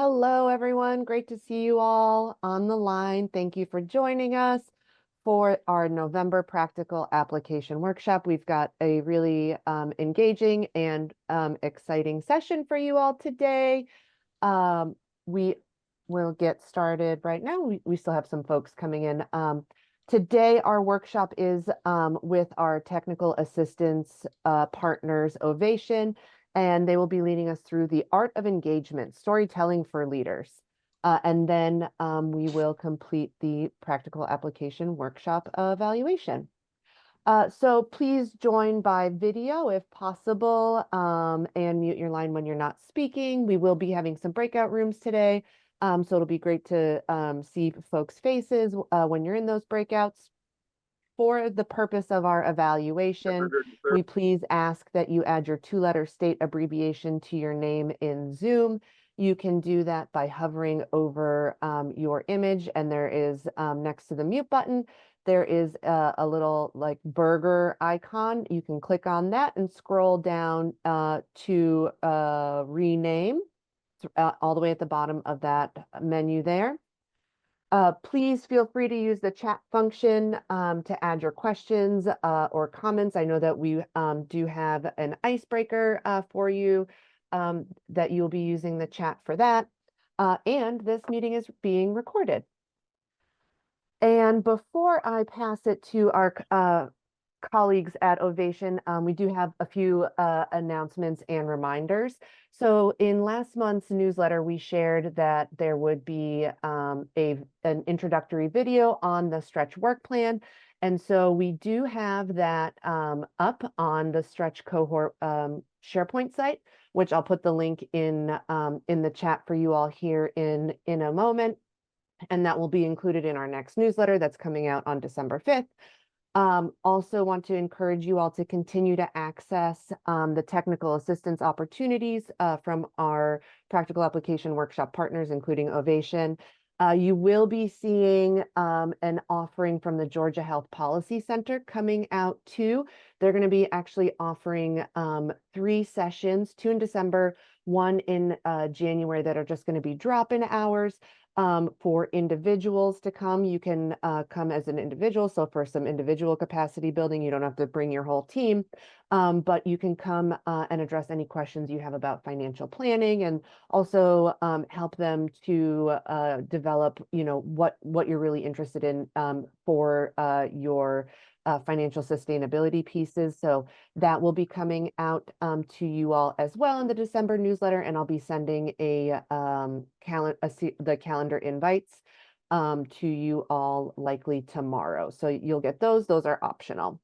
Hello, everyone. Great to see you all on the line. Thank you for joining us for our November Practical Application Workshop. We've got a really engaging and exciting session for you all today. We will get started right now. We still have some folks coming in. Today, our workshop is with our technical assistance partners, Ovation, and they will be leading us through the art of engagement, storytelling for leaders. And then we will complete the practical application workshop evaluation. So please join by video if possible, and mute your line when you're not speaking. We will be having some breakout rooms today, so it'll be great to see folks' faces when you're in those breakouts. For the purpose of our evaluation, we please ask that you add your two-letter state abbreviation to your name in Zoom. You can do that by hovering over your image, and there is next to the mute button, there is a little like burger icon. You can click on that and scroll down to rename all the way at the bottom of that menu there. Please feel free to use the chat function to add your questions or comments. I know that we do have an icebreaker for you that you'll be using the chat for that. And this meeting is being recorded. And before I pass it to our colleagues at Ovation, we do have a few announcements and reminders. So in last month's newsletter, we shared that there would be an introductory video on the stretch work plan. And so we do have that up on the stretch cohort SharePoint site, which I'll put the link in the chat for you all here in a moment. And that will be included in our next newsletter that's coming out on December 5th. Also want to encourage you all to continue to access the technical assistance opportunities from our practical application workshop partners, including Ovation. You will be seeing an offering from the Georgia Health Policy Center coming out too. They're going to be actually offering 3 sessions, 2 in December, 1 in January, that are just going to be drop-in hours. For individuals to come, you can come as an individual. So for some individual capacity building, you don't have to bring your whole team, but you can come and address any questions you have about financial planning, and also help them to develop, what you're really interested in for your financial sustainability pieces. So that will be coming out to you all as well in the December newsletter, and I'll be sending the calendar invites to you all likely tomorrow. So you'll get those. Those are optional.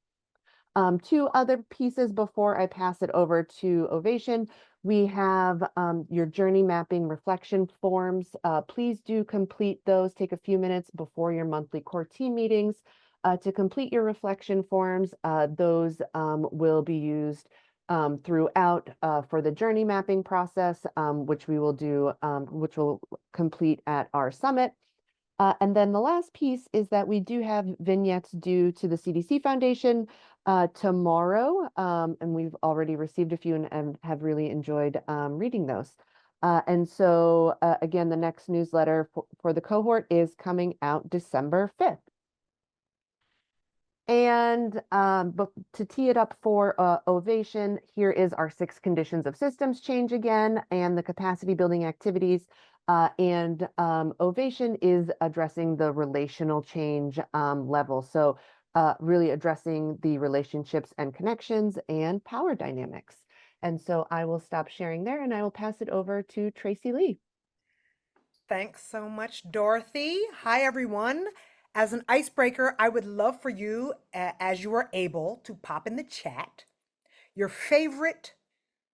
2 other pieces before I pass it over to Ovation. We have your journey mapping reflection forms. Please do complete those. Take a few minutes before your monthly core team meetings to complete your reflection forms. Those will be used throughout for the journey mapping process, which we will do, which we'll complete at our summit. And then the last piece is that we do have vignettes due to the CDC Foundation tomorrow, and we've already received a few and have really enjoyed reading those. And so again, the next newsletter for the cohort is coming out December 5th. And to tee it up for Ovation, here is our 6 conditions of systems change again, and the capacity building activities. And Ovation is addressing the relational change level. So really addressing the relationships and connections and power dynamics. And so I will stop sharing there, and I will pass it over to Tracy Lee. Thanks so much, Dorothy. Hi, everyone. As an icebreaker, I would love for you, as you are able, to pop in the chat your favorite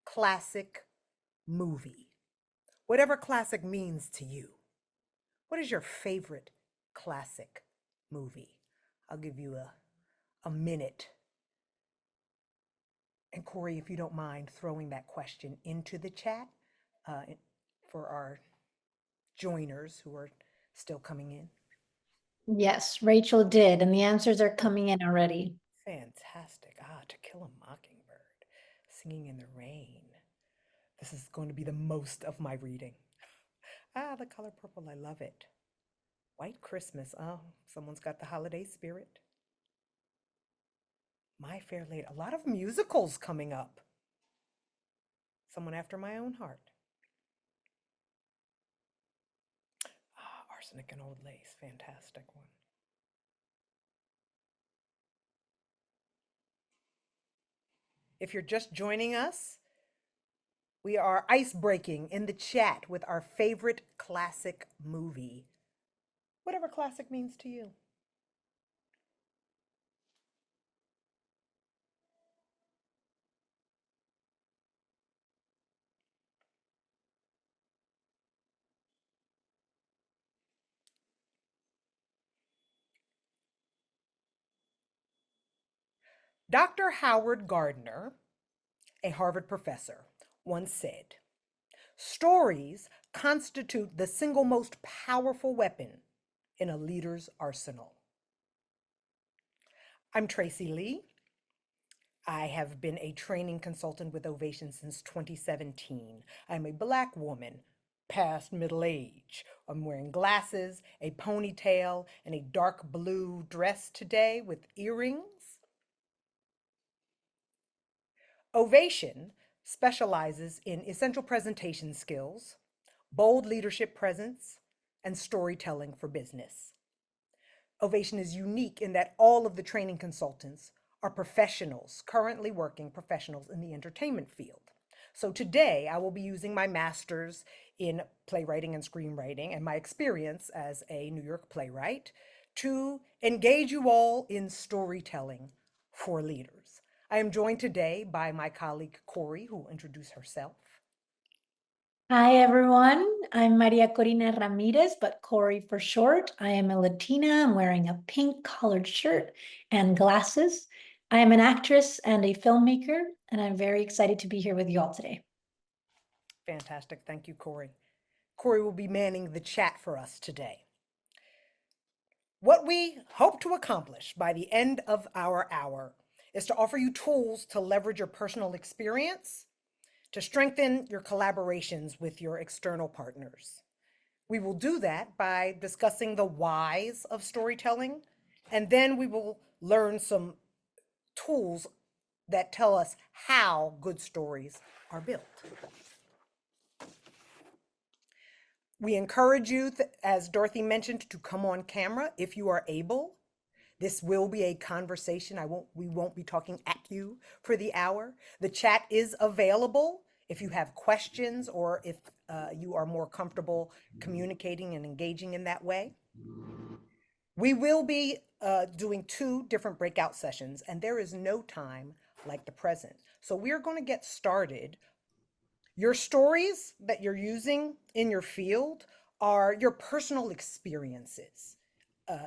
classic movie, whatever classic means to you. What is your favorite classic movie? I'll give you a minute. And Corey, if you don't mind throwing that question into the chat for our joiners who are still coming in. Yes, Rachel did, and the answers are coming in already. Fantastic. To Kill a Mockingbird, Singing in the Rain. This is going to be the most of my reading. Ah, the color purple, I love it. White Christmas. Oh, someone's got the holiday spirit. My Fair Lady. A lot of musicals coming up. Someone after my own heart. Ah, Arsenic and Old Lace. Fantastic one. If you're just joining us, we are ice breaking in the chat with our favorite classic movie. Whatever classic means to you. Dr. Howard Gardner, a Harvard professor, once said, stories constitute the single most powerful weapon in a leader's arsenal. I'm Tracy Lee. I have been a training consultant with Ovation since 2017. I'm a Black woman, past middle age. I'm wearing glasses, a ponytail, and a dark blue dress today with earrings. Ovation specializes in essential presentation skills, bold leadership presence, and storytelling for business. Ovation is unique in that all of the training consultants are professionals, currently working professionals in the entertainment field. So today I will be using my master's in playwriting and screenwriting and my experience as a New York playwright to engage you all in storytelling for leaders. I am joined today by my colleague Corey, who will introduce herself. Hi, everyone. I'm Maria Corina Ramirez, but Corey for short. I am a Latina. I'm wearing a pink collared shirt and glasses. I am an actress and a filmmaker, and I'm very excited to be here with you all today. Fantastic. Thank you, Corey. Corey will be manning the chat for us today. What we hope to accomplish by the end of our hour is to offer you tools to leverage your personal experience to strengthen your collaborations with your external partners. We will do that by discussing the whys of storytelling, and then we will learn some tools that tell us how good stories are built. We encourage you, as Dorothy mentioned, to come on camera if you are able. This will be a conversation. We won't be talking at you for the hour. The chat is available if you have questions or if you are more comfortable communicating and engaging in that way. We will be doing 2 different breakout sessions, and there is no time like the present. So we are going to get started. Your stories that you're using in your field are your personal experiences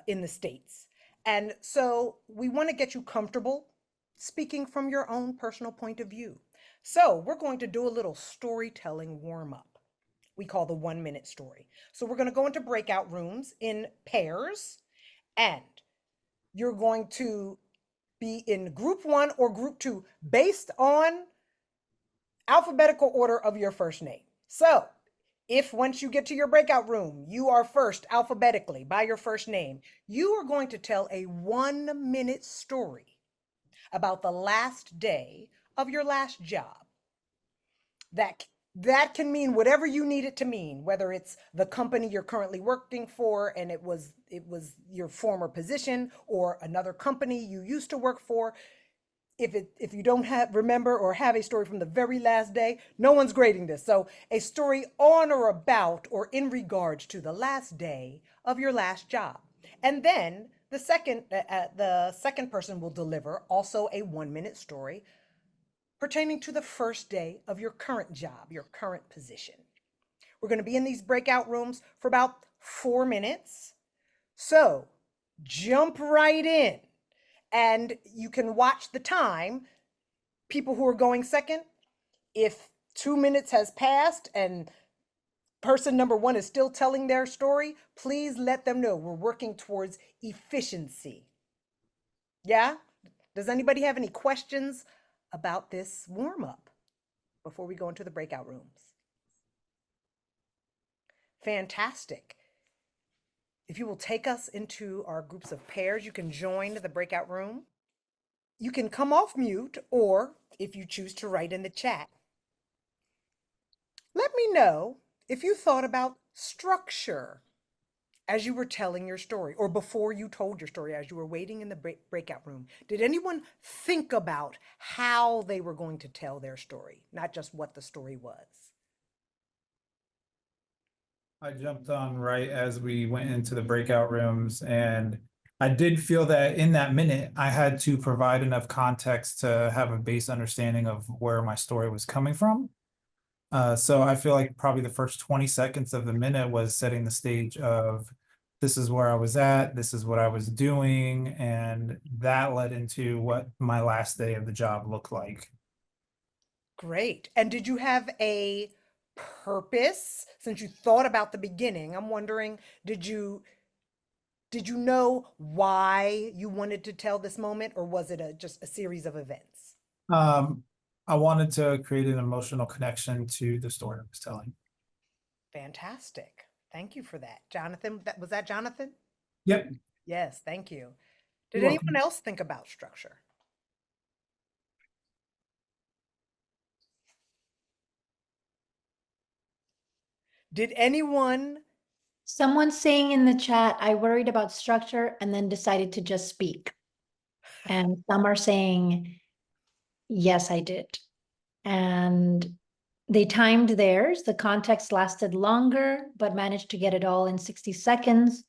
in the States. And so we want to get you comfortable speaking from your own personal point of view. So we're going to do a little storytelling warm up. We call the 1-minute story. So we're going to go into breakout rooms in pairs, and you're going to be in group 1 or group 2 based on alphabetical order of your first name. So if once you get to your breakout room, you are first alphabetically by your first name, you are going to tell a 1-minute story about the last day of your last job. That can mean whatever you need it to mean, whether it's the company you're currently working for and it was your former position, or another company you used to work for. If you don't remember or have a story from the very last day, no one's grading this. So a story on or about or in regards to the last day of your last job. And then the second person will deliver also a 1-minute story pertaining to the first day of your current job, your current position. We're going to be in these breakout rooms for about 4 minutes. So jump right in. And you can watch the time. People who are going second, if 2 minutes has passed and person number 1 is still telling their story, please let them know. We're working towards efficiency. Yeah? Does anybody have any questions about this warm up before we go into the breakout rooms? Fantastic. If you will take us into our groups of pairs, you can join the breakout room. You can come off mute, or if you choose to write in the chat, let me know if you thought about structure as you were telling your story, or before you told your story, as you were waiting in the breakout room. Did anyone think about how they were going to tell their story, not just what the story was? I jumped on right as we went into the breakout rooms, and I did feel that in that minute, I had to provide enough context to have a base understanding of where my story was coming from. So I feel like probably the first 20 seconds of the minute was setting the stage of this is where I was at, this is what I was doing, and that led into what my last day of the job looked like. Great. And did you have a purpose since you thought about the beginning? I'm wondering, did you know why you wanted to tell this moment, or was it just a series of events? I wanted to create an emotional connection to the story I was telling. Fantastic. Thank you for that. Jonathan, was that Jonathan? Yep. Yes, thank you. Did You're anyone welcome. else think about structure? Did anyone? Someone's saying in the chat, I worried about structure and then decided to just speak. And some are saying, yes, I did. And they timed theirs. The context lasted longer, but managed to get it all in 60 seconds.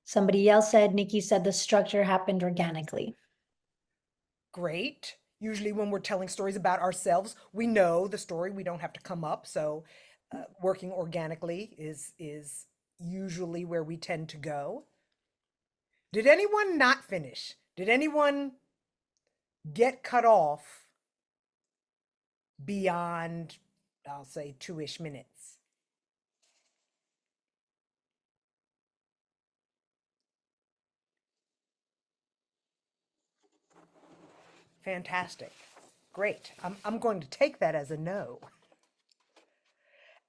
Somebody else said, Nikki said the structure happened organically. Great. Usually when we're telling stories about ourselves, we know the story, we don't have to come up. So working organically is usually where we tend to go. Did anyone not finish? Did anyone get cut off beyond, I'll say, 2-ish minutes? Fantastic. Great. I'm going to take that as a no.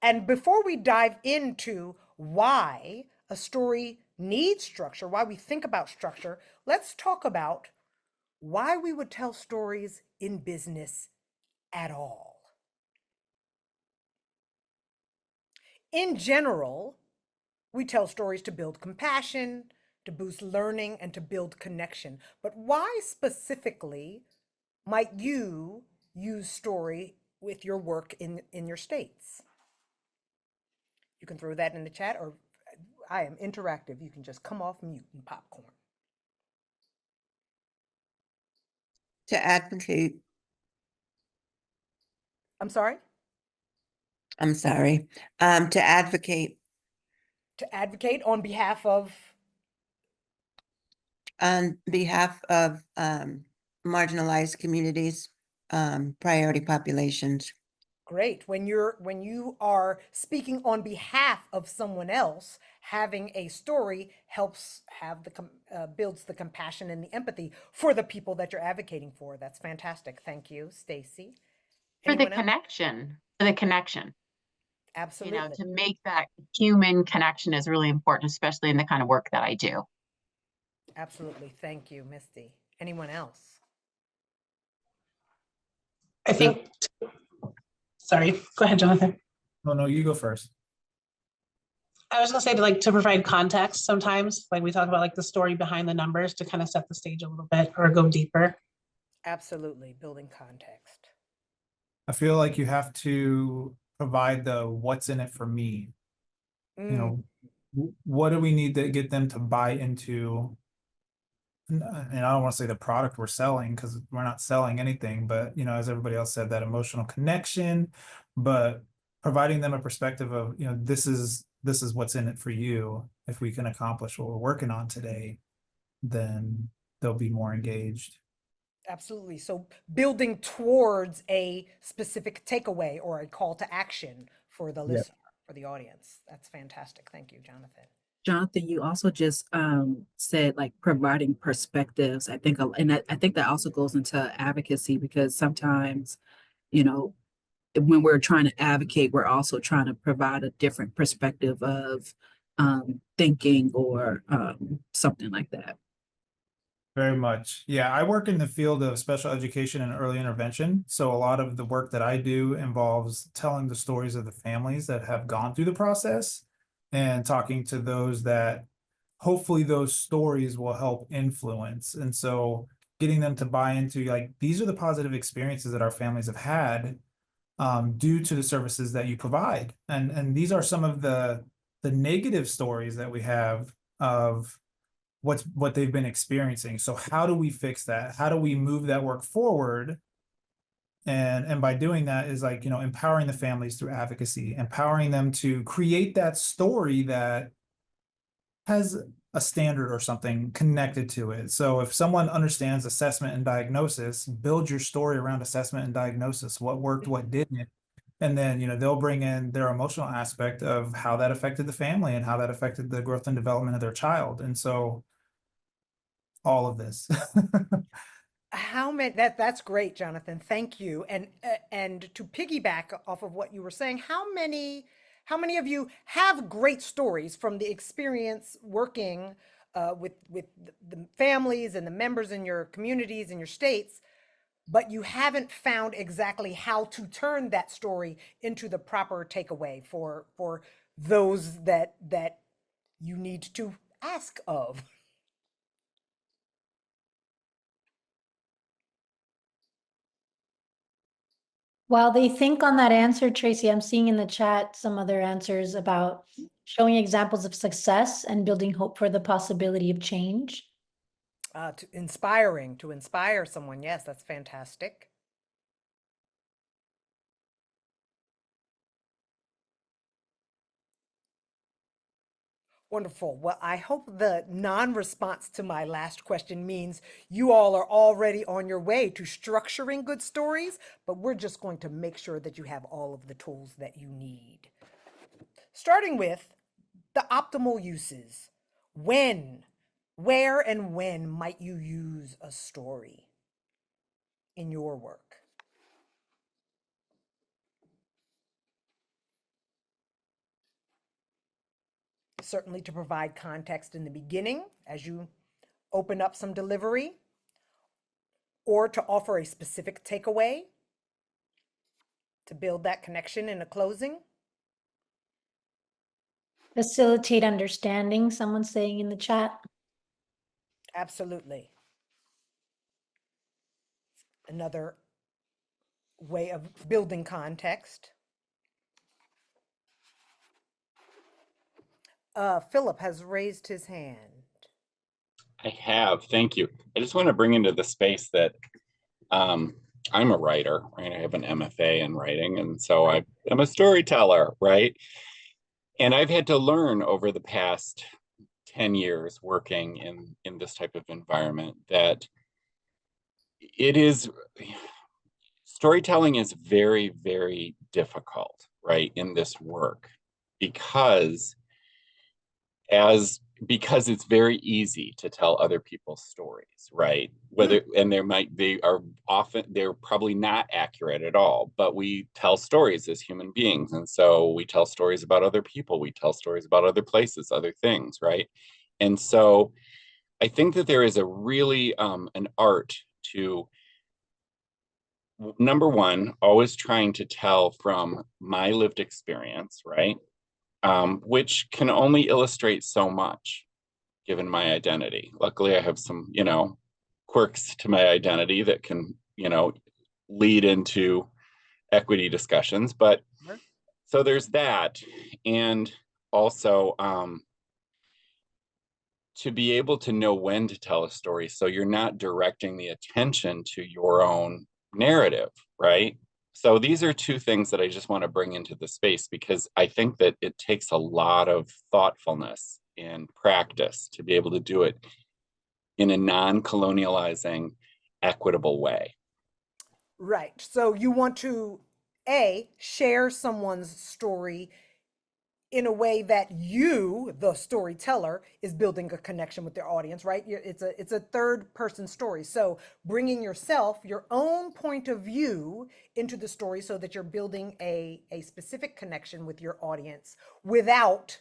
And before we dive into why a story needs structure, why we think about structure, let's talk about why we would tell stories in business at all. In general, we tell stories to build compassion, to boost learning, and to build connection. But why specifically might you use story with your work in your states? You can throw that in the chat, or I am interactive. You can just come off mute and popcorn. To advocate, I'm sorry? I'm sorry, to advocate To advocate on behalf of. on behalf of marginalized communities, priority populations. Great. When you are speaking on behalf of someone else, having a story helps have builds the compassion and the empathy for the people that you're advocating for. That's fantastic. Thank you, Stacy. For the Anyone else? connection, for the connection, Absolutely. to make that human connection is really important, especially in the kind of work that I do. Absolutely. Thank you, Misty. Anyone else? I think, sorry, go ahead, Jonathan. Oh, no, you go first. I was gonna say to provide context sometimes, like we talk about like the story behind the numbers to kind of set the stage a little bit or go deeper. Absolutely. Building context. I feel like you have to provide the what's in it for me. You know, what do we need to get them to buy into? And I don't want to say the product we're selling, because we're not selling anything, but as everybody else said, that emotional connection, but providing them a perspective of, this is what's in it for you. If we can accomplish what we're working on today, then they'll be more engaged. Absolutely. So building towards a specific takeaway or a call to action for the listener, for the audience. That's fantastic. Thank you, Jonathan. Jonathan, you also just said like providing perspectives. I think, and I think that also goes into advocacy, because sometimes, when we're trying to advocate, we're also trying to provide a different perspective of thinking or something like that. Very much. Yeah, I work in the field of special education and early intervention. So a lot of the work that I do involves telling the stories of the families that have gone through the process and talking to those that hopefully those stories will help influence. And so getting them to buy into like, these are the positive experiences that our families have had due to the services that you provide. And these are some of the negative stories that we have of what they've been experiencing. So how do we fix that? How do we move that work forward? And by doing that is like, you know, empowering the families through advocacy, empowering them to create that story that has a standard or something connected to it. So if someone understands assessment and diagnosis, build your story around assessment and diagnosis, what worked, what didn't. And then, you know, they'll bring in their emotional aspect of how that affected the family and how that affected the growth and development of their child. And so all of this. How many that's great, Jonathan. Thank you. And to piggyback off of what you were saying, how many of you have great stories from the experience working with the families and the members in your communities and your states, but you haven't found exactly how to turn that story into the proper takeaway for those that you need to ask of? While they think on that answer, Tracy, I'm seeing in the chat some other answers about showing examples of success and building hope for the possibility of change. To inspire someone. Yes, that's fantastic. Wonderful. Well, I hope the non-response to my last question means you all are already on your way to structuring good stories, but we're just going to make sure that you have all of the tools that you need. Starting with the optimal uses. When, where, and when might you use a story in your work? Certainly to provide context in the beginning as you open up some delivery, or to offer a specific takeaway to build that connection in a closing. Facilitate understanding, someone's saying in the chat. Absolutely. Another way of building context. Philip has raised his hand. I have, thank you. I just want to bring into the space that I'm a writer, right? I have an MFA in writing, and so I'm a storyteller, right? And I've had to learn over the past 10 years working in this type of environment that storytelling is very, very difficult, right, in this work because it's very easy to tell other people's stories, right? And they're probably not accurate at all, but we tell stories as human beings. And so we tell stories about other people, we tell stories about other places, other things, right? And so I think that there is a really an art to, number one, always trying to tell from my lived experience, right? Which can only illustrate so much given my identity. Luckily, I have some, quirks to my identity that can, lead into equity discussions. But so there's that. And also to be able to know when to tell a story so you're not directing the attention to your own narrative, right? So these are two things that I just want to bring into the space because I think that it takes a lot of thoughtfulness and practice to be able to do it in a non-colonializing, equitable way. Right. So you want to share someone's story in a way that you, the storyteller, is building a connection with their audience, right? It's a third person story. So bringing yourself, your own point of view into the story so that you're building a specific connection with your audience without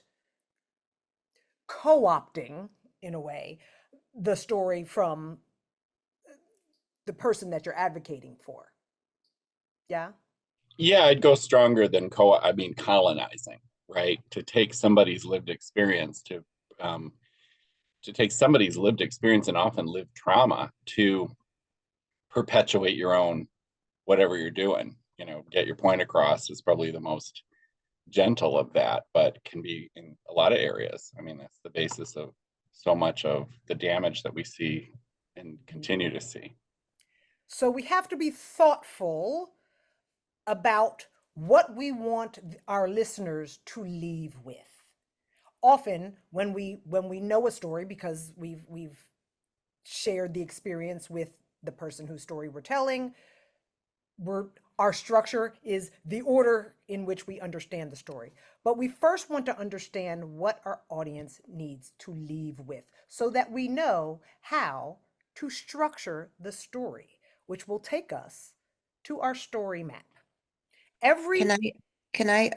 co-opting, in a way, the story from the person that you're advocating for. Yeah. Yeah, I'd go stronger than colonizing, right? To take somebody's lived experience um, to take somebody's lived experience and often lived trauma to perpetuate your own whatever you're doing. You know, get your point across is probably the most gentle of that, but can be in a lot of areas. I mean, that's the basis of so much of the damage that we see and continue to see. So we have to be thoughtful about what we want our listeners to leave with. Often when we know a story because we've shared the experience with the person whose story we're telling, our structure is the order in which we understand the story. But we first want to understand what our audience needs to leave with so that we know how to structure the story, which will take us to our story map. Can I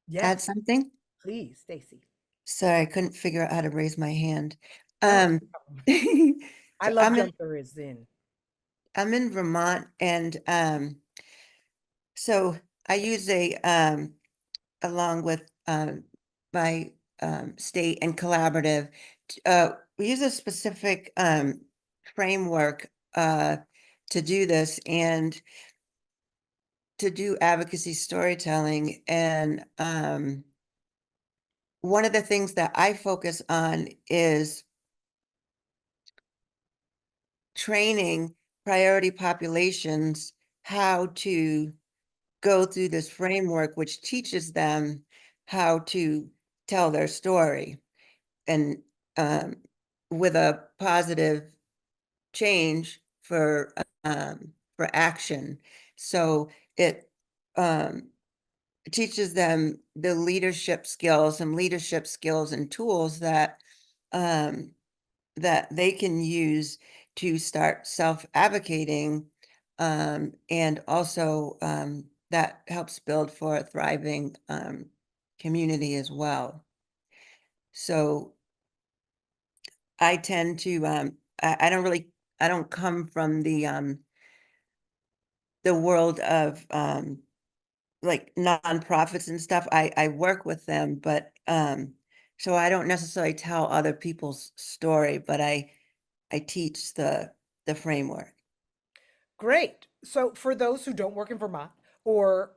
Yes, add something? please, Stacy. Sorry, I couldn't figure out how to raise my hand. No. I So love jumper is in. I'm in Vermont, and so I use along with my state and collaborative, we use a specific framework to do this and to do advocacy storytelling. And one of the things that I focus on is training priority populations how to go through this framework, which teaches them how to tell their story and with a positive change for action. So it teaches them the leadership skills and tools that that they can use to start self-advocating, and also that helps build for a thriving community as well. So I tend to I don't come from the world of like nonprofits and stuff. I work with them, but so I don't necessarily tell other people's story, but I teach the framework. Great. So for those who don't work in Vermont or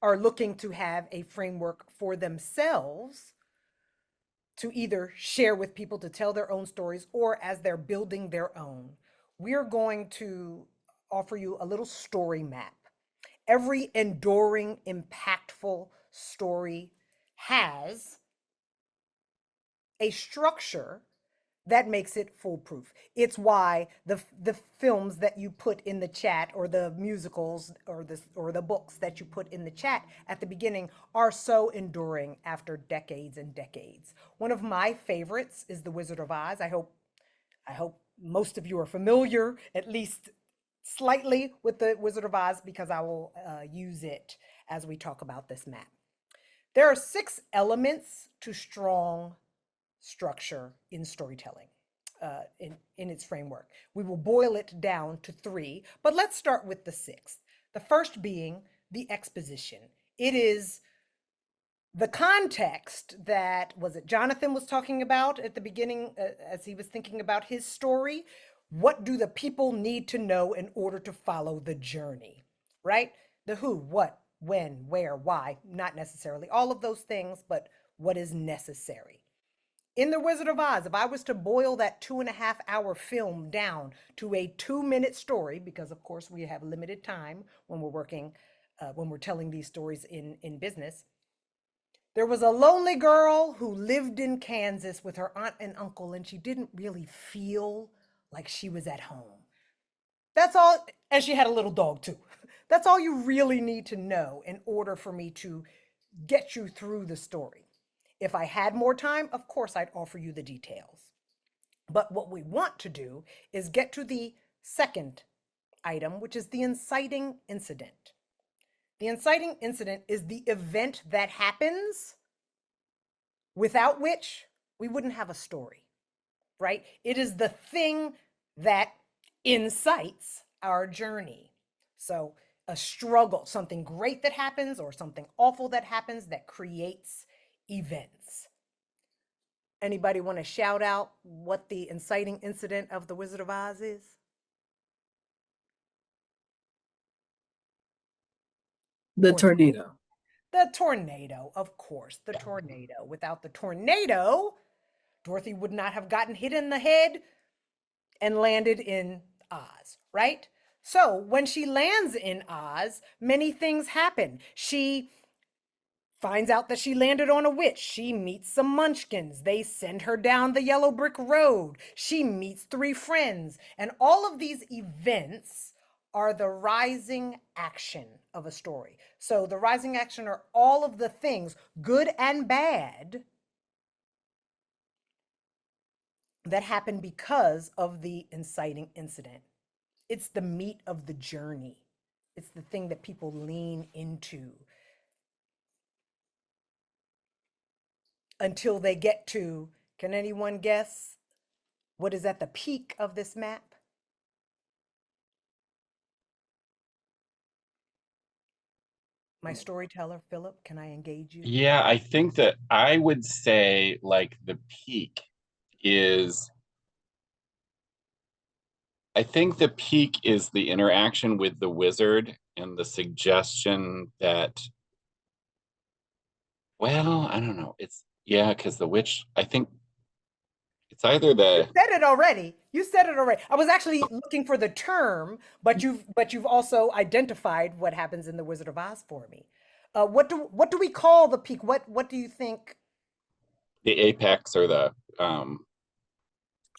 are looking to have a framework for themselves to either share with people to tell their own stories or as they're building their own, we're going to offer you a little story map. Every enduring, impactful story has a structure that makes it foolproof. It's why the films that you put in the chat or the musicals or the books that you put in the chat at the beginning are so enduring after decades and decades. One of my favorites is The Wizard of Oz. I hope most of you are familiar, at least slightly, with The Wizard of Oz because I will use it as we talk about this map. There are 6 elements to strong structure in storytelling, in its framework. We will boil it down to 3, but let's start with the 6th. The first being the exposition. It is the context that, was it Jonathan was talking about at the beginning as he was thinking about his story? What do the people need to know in order to follow the journey, right? The who, what, when, where, why, not necessarily all of those things, but what is necessary. In The Wizard of Oz, if I was to boil that 2.5-hour film down to a 2-minute story, because of course we have limited time when we're working, when we're telling these stories in business, there was a lonely girl who lived in Kansas with her aunt and uncle, and she didn't really feel like she was at home. That's all, and she had a little dog too. That's all you really need to know in order for me to get you through the story. If I had more time, of course, I'd offer you the details. But what we want to do is get to the second item, which is the inciting incident. The inciting incident is the event that happens without which we wouldn't have a story, right? It is the thing that incites our journey. So a struggle, something great that happens or something awful that happens that creates events. Anybody want to shout out what the inciting incident of The Wizard of Oz is? The tornado. The tornado, of course, the tornado. Without the tornado, Dorothy would not have gotten hit in the head and landed in Oz, right? So when she lands in Oz, many things happen. She finds out that she landed on a witch. She meets some munchkins. They send her down the yellow brick road. She meets 3 friends. And all of these events are the rising action of a story. So the rising action are all of the things, good and bad, that happen because of the inciting incident. It's the meat of the journey. It's the thing that people lean into until they get to, can anyone guess what is at the peak of this map? My storyteller, Philip, can I engage you? Yeah, I think that I would say like the peak is, I think the peak is the interaction with the wizard and the suggestion that, well, I don't know. It's, yeah, because the witch, I think it's either You the, said it already. You said it already. I was actually looking for the term, but you've also identified what happens in The Wizard of Oz for me. What do we call the peak? What do you think? the apex or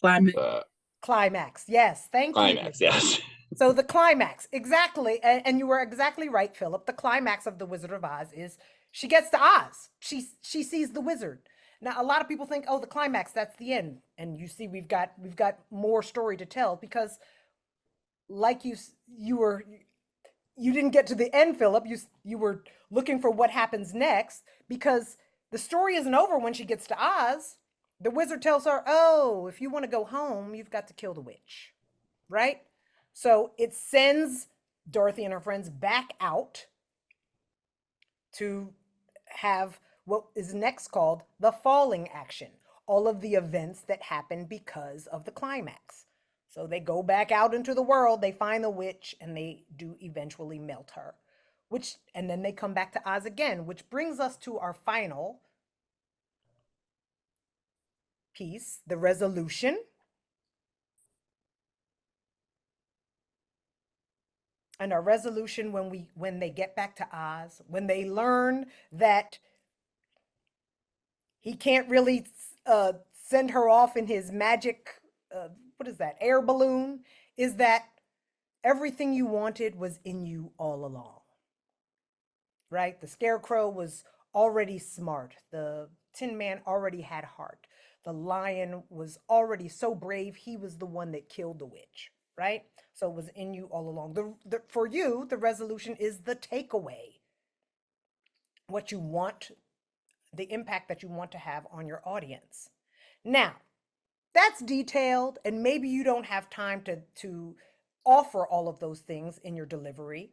Climate. the Climax. Yes, thank you. climax, yes. So the climax, exactly, and you were exactly right, Philip. The climax of The Wizard of Oz is she gets to Oz. She sees the wizard. Now, a lot of people think, oh, the climax, that's the end. And you see, we've got more story to tell because, like you didn't get to the end, Philip. You were looking for what happens next because the story isn't over when she gets to Oz. The wizard tells her, oh, if you want to go home, you've got to kill the witch, right? So it sends Dorothy and her friends back out to have what is next called the falling action, all of the events that happen because of the climax. So they go back out into the world, they find the witch, and they do eventually melt her, and then they come back to Oz again, which brings us to our final piece, the resolution. And our resolution when they get back to Oz, when they learn that he can't really send her off in his magic, what is that, air balloon, is that everything you wanted was in you all along, right? The Scarecrow was already smart. The Tin Man already had heart. The lion was already so brave, he was the one that killed the witch, right? So it was in you all along. For you, the resolution is the takeaway. What you want, the impact that you want to have on your audience. Now, that's detailed, and maybe you don't have time to offer all of those things in your delivery.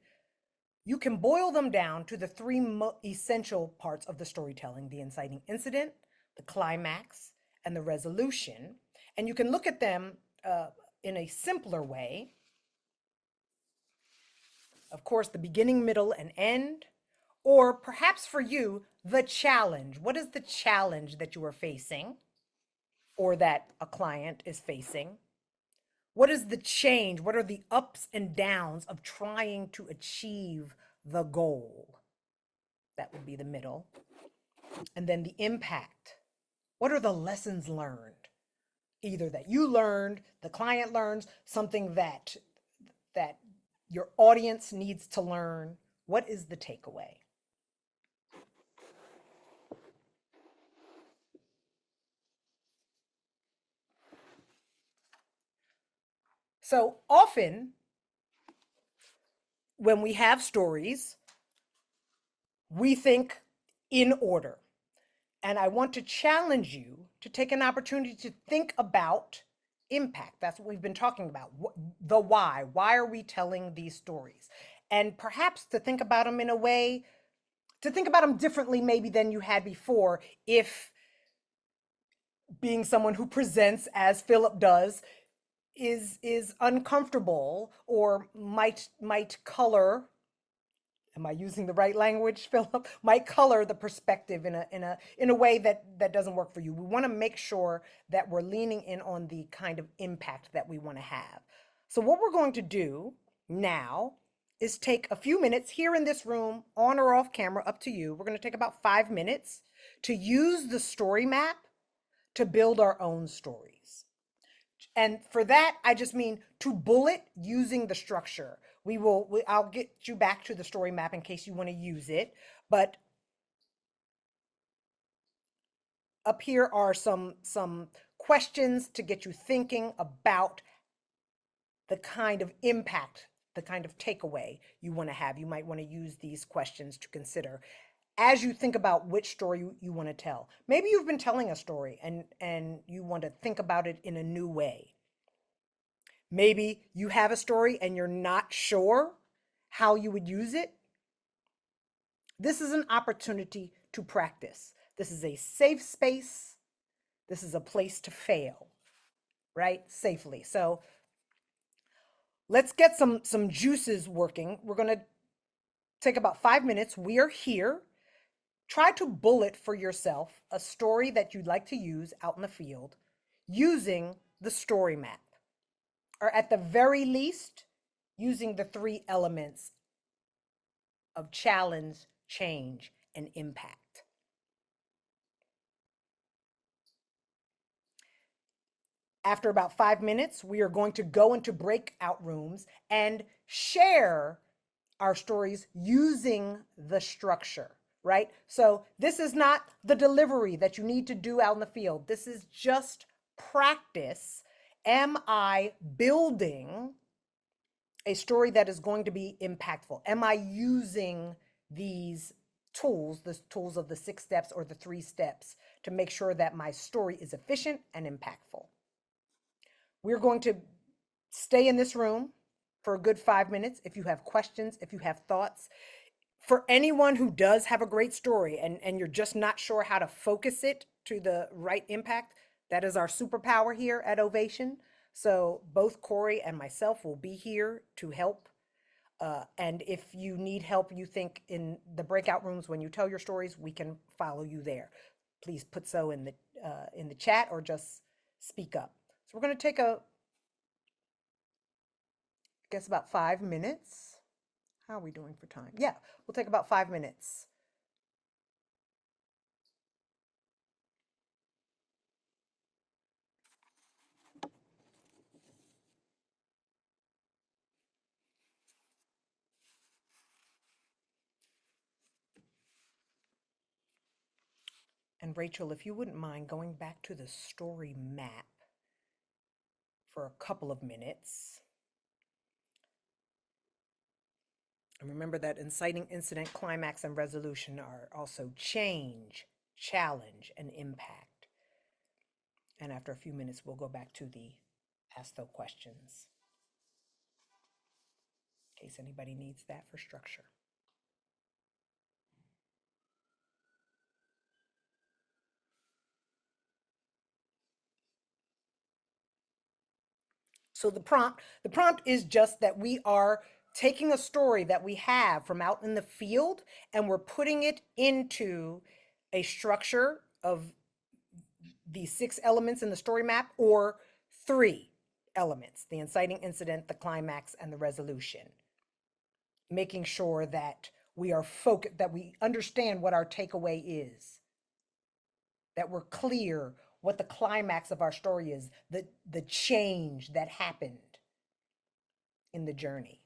You can boil them down to the 3 essential parts of the storytelling: the inciting incident, the climax, and the resolution. And you can look at them in a simpler way. Of course, the beginning, middle, and end. Or perhaps for you, the challenge. What is the challenge that you are facing or that a client is facing? What is the change? What are the ups and downs of trying to achieve the goal? That would be the middle. And then the impact. What are the lessons learned? Either that you learned, the client learns, something that your audience needs to learn. What is the takeaway? So often when we have stories, we think in order. And I want to challenge you to take an opportunity to think about impact. That's what we've been talking about. The why. Why are we telling these stories? And perhaps to think about them in a way, to think about them differently maybe than you had before, if being someone who presents as Philip does is uncomfortable or might color, am I using the right language, Philip? Might color the perspective in a way that doesn't work for you. We want to make sure that we're leaning in on the kind of impact that we want to have. So what we're going to do now is take a few minutes here in this room, on or off camera, up to you. We're going to take about 5 minutes to use the story map to build our own stories. And for that, I just mean to bullet using the structure. I'll get you back to the story map in case you want to use it. But up here are some questions to get you thinking about the kind of impact, the kind of takeaway you want to have. You might want to use these questions to consider as you think about which story you want to tell. Maybe you've been telling a story and you want to think about it in a new way. Maybe you have a story and you're not sure how you would use it. This is an opportunity to practice. This is a safe space. This is a place to fail, right? Safely. So let's get some juices working. We're going to take about 5 minutes. We are here. Try to bullet for yourself a story that you'd like to use out in the field using the story map, or at the very least, using the 3 elements of challenge, change, and impact. After about 5 minutes, we are going to go into breakout rooms and share our stories using the structure, right? So this is not the delivery that you need to do out in the field. This is just practice. Am I building a story that is going to be impactful? Am I using these tools, the tools of the 6 steps or the 3 steps, to make sure that my story is efficient and impactful? We're going to stay in this room for a good 5 minutes. If you have questions, if you have thoughts, for anyone who does have a great story and you're just not sure how to focus it to the right impact, that is our superpower here at Ovation. So both Corey and myself will be here to help. And if you need help, you think in the breakout rooms when you tell your stories, we can follow you there. Please put so in the chat or just speak up. So we're going to take I guess about 5 minutes. How are we doing for time? Yeah, we'll take about 5 minutes. And Rachel, if you wouldn't mind going back to the story map for a couple of minutes. And remember that inciting incident, climax, and resolution are also change, challenge, and impact. And after a few minutes, we'll go back to the ask those questions, in case anybody needs that for structure. So the prompt is just that we are taking a story that we have from out in the field and we're putting it into a structure of the 6 elements in the story map, or 3 elements: the inciting incident, the climax, and the resolution. Making sure that we are focused, that we understand what our takeaway is, that we're clear what the climax of our story is, the change that happened in the journey.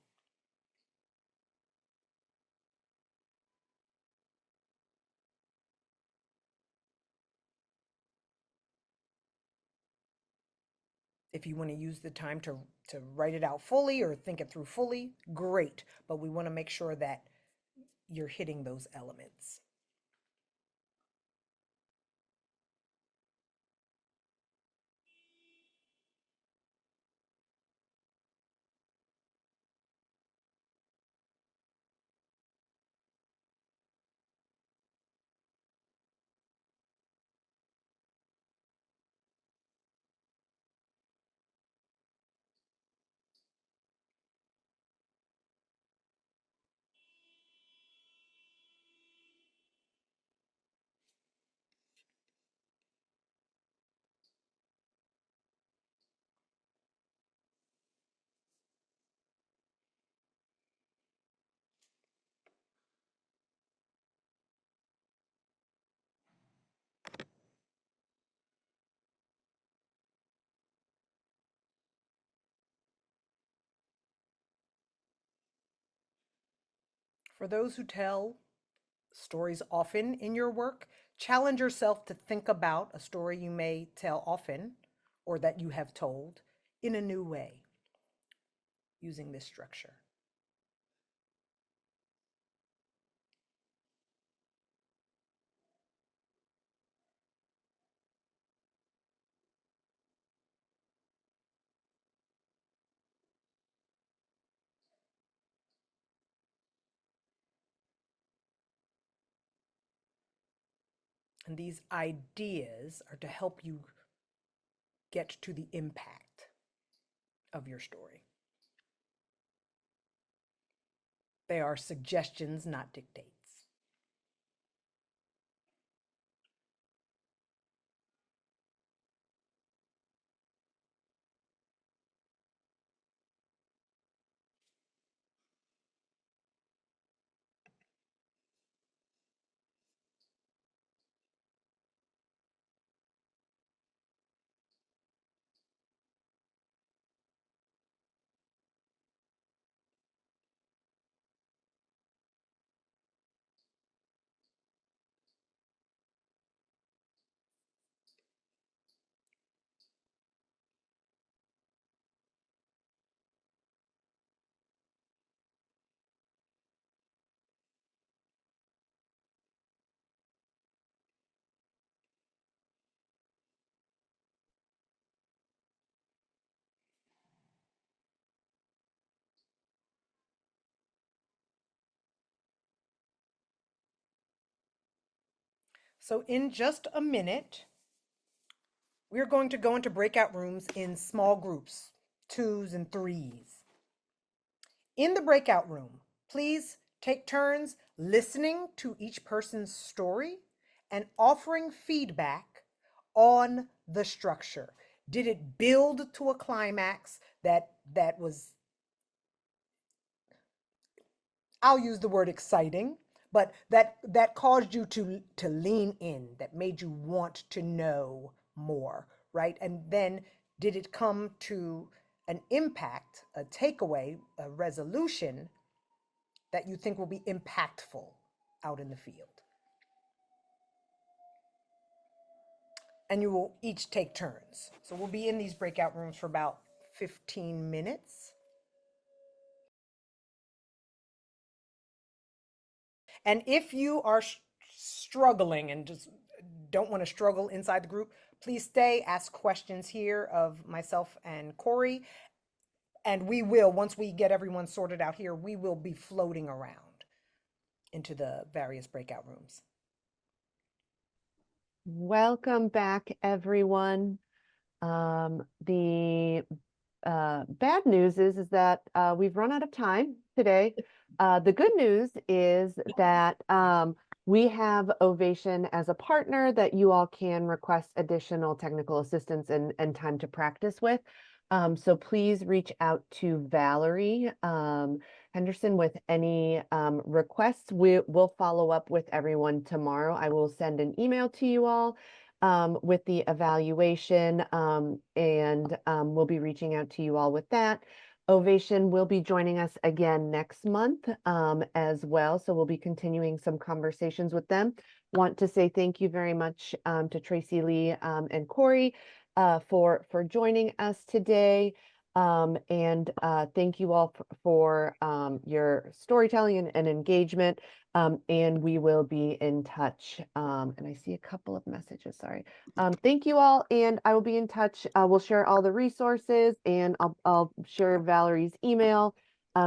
If you want to use the time to write it out fully or think it through fully, great. But we want to make sure that you're hitting those elements. For those who tell stories often in your work, challenge yourself to think about a story you may tell often or that you have told in a new way using this structure. And these ideas are to help you get to the impact of your story. They are suggestions, not dictates. So in just a minute, we're going to go into breakout rooms in small groups, 2s and 3s. In the breakout room, please take turns listening to each person's story and offering feedback on the structure. Did it build to a climax that was, I'll use the word exciting, but that caused you to lean in, that made you want to know more, right? And then did it come to an impact, a takeaway, a resolution that you think will be impactful out in the field? And you will each take turns. So we'll be in these breakout rooms for about 15 minutes. And if you are struggling and just don't want to struggle inside the group, please stay, ask questions here of myself and Corey. And we will, once we get everyone sorted out here, we will be floating around into the various breakout rooms. Welcome back, everyone. The bad news is that we've run out of time today. The good news is that we have Ovation as a partner that you all can request additional technical assistance and time to practice with. So please reach out to Valerie Henderson with any requests. We'll follow up with everyone tomorrow. I will send an email to you all with the evaluation, and we'll be reaching out to you all with that. Ovation will be joining us again next month as well, so we'll be continuing some conversations with them. Want to say thank you very much to Tracy Lee and Corey for joining us today. And thank you all for your storytelling and engagement. And we will be in touch. And I see a couple of messages, sorry. Thank you all, and I will be in touch. We'll share all the resources, and I'll share Valerie's email.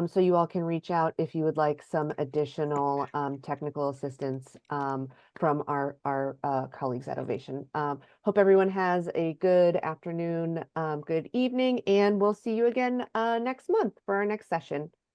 So you all can reach out if you would like some additional technical assistance from our colleagues at Ovation. Hope everyone has a good afternoon, good evening, and we'll see you again next month for our next session.